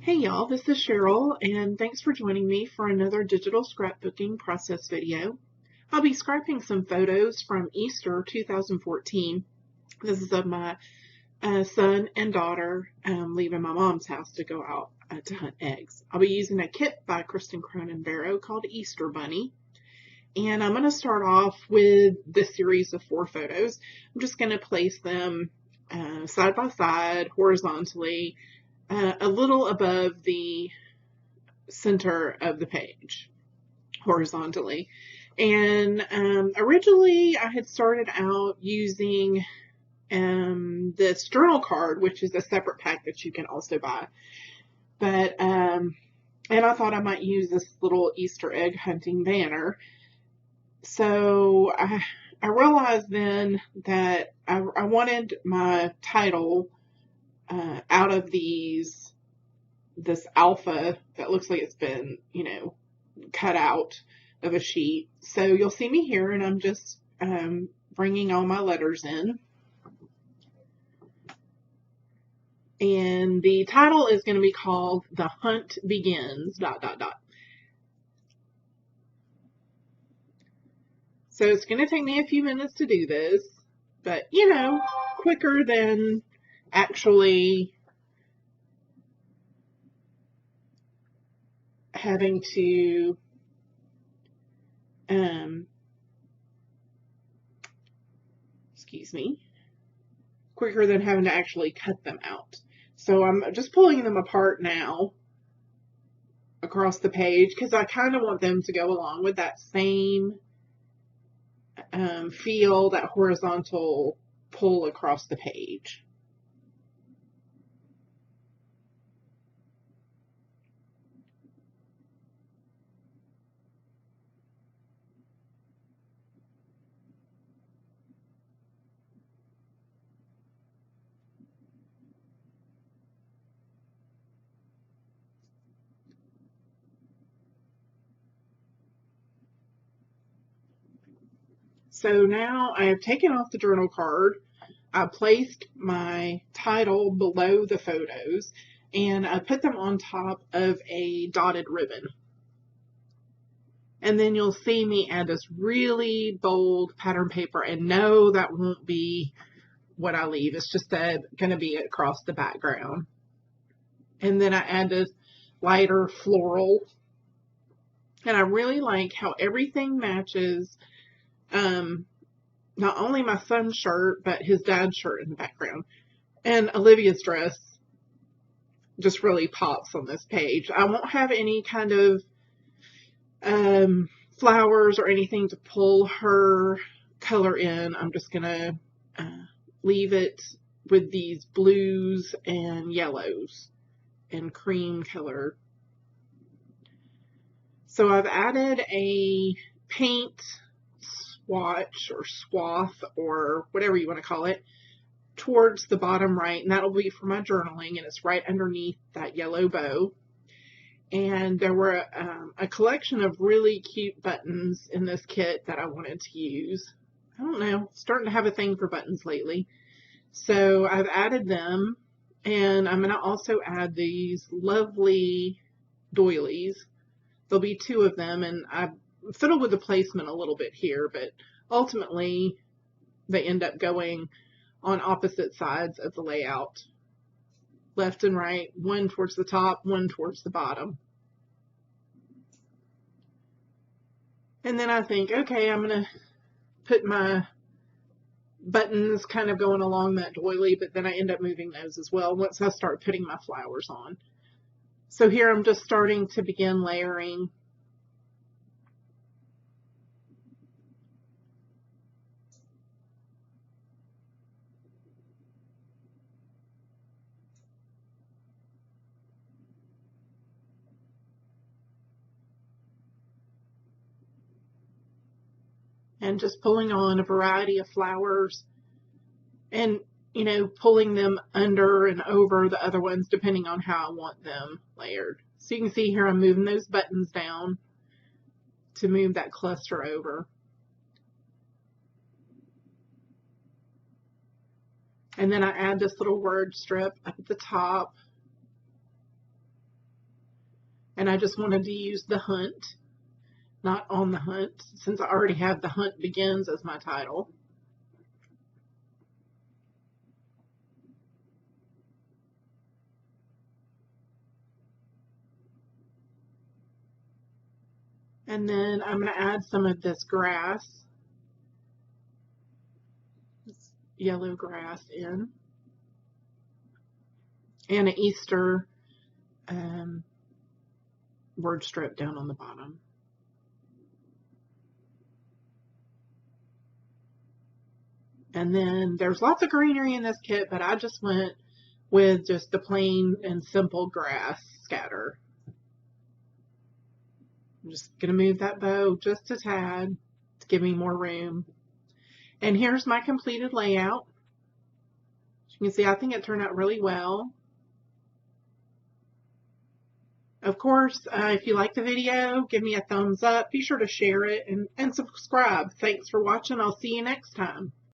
Hey y'all, this is Cheryl, and thanks for joining me for another digital scrapbooking process video. I'll be scrapping some photos from Easter 2014. This is of my son and daughter leaving my mom's house to go out to hunt eggs. I'll be using a kit by Kristin Cronin-Barrow called Easter Bunny. And I'm going to start off with this series of 4 photos. I'm just going to place them side by side, horizontally, a little above the center of the page, horizontally. And originally I had started out using this journal card, which is a separate pack that you can also buy. But, and I thought I might use this little Easter egg hunting banner. So I realized then that I wanted my title out of this alpha that looks like it's been, cut out of a sheet. So you'll see me here, and I'm just bringing all my letters in. And the title is going to be called The Hunt Begins, ... So it's going to take me a few minutes to do this, but, quicker than actually having to quicker than having to actually cut them out. So I'm just pulling them apart now across the page because I kind of want them to go along with that same feel, that horizontal pull across the page. So now I have taken off the journal card. I placed my title below the photos, and I put them on top of a dotted ribbon. And then you'll see me add this really bold pattern paper, and no, that won't be what I leave. It's just going to be across the background. And then I added lighter floral, and I really like how everything matches not only my son's shirt, but his dad's shirt in the background. And Olivia's dress just really pops on this page. I won't have any kind of flowers or anything to pull her color in. I'm just going to leave it with these blues and yellows and cream color. So I've added a paint swatch or swath or whatever you want to call it towards the bottom right, and that'll be for my journaling, and it's right underneath that yellow bow. And there were a collection of really cute buttons in this kit that I wanted to use. I don't know, starting to have a thing for buttons lately. So I've added them, and I'm going to also add these lovely doilies. There'll be 2 of them, and I've fiddled with the placement a little bit here, but ultimately they end up going on opposite sides of the layout, left and right, one towards the top, one towards the bottom. And then I think, okay, I'm going to put my buttons kind of going along that doily, but then I end up moving those as well once I start putting my flowers on. So here I'm just starting to begin layering. And just pulling on a variety of flowers and, pulling them under and over the other ones depending on how I want them layered. So you can see here I'm moving those buttons down to move that cluster over. And then I add this little word strip up at the top. And I just wanted to use The Hunt, not On the Hunt, since I already have The Hunt Begins as my title. And then I'm going to add some of this grass, this yellow grass in, and an Easter word strip down on the bottom. And then there's lots of greenery in this kit, but I just went with just the plain and simple grass scatter. I'm just going to move that bow just a tad to give me more room. And here's my completed layout. As you can see, I think it turned out really well. Of course, if you like the video, give me a thumbs up. Be sure to share it and subscribe. Thanks for watching. I'll see you next time.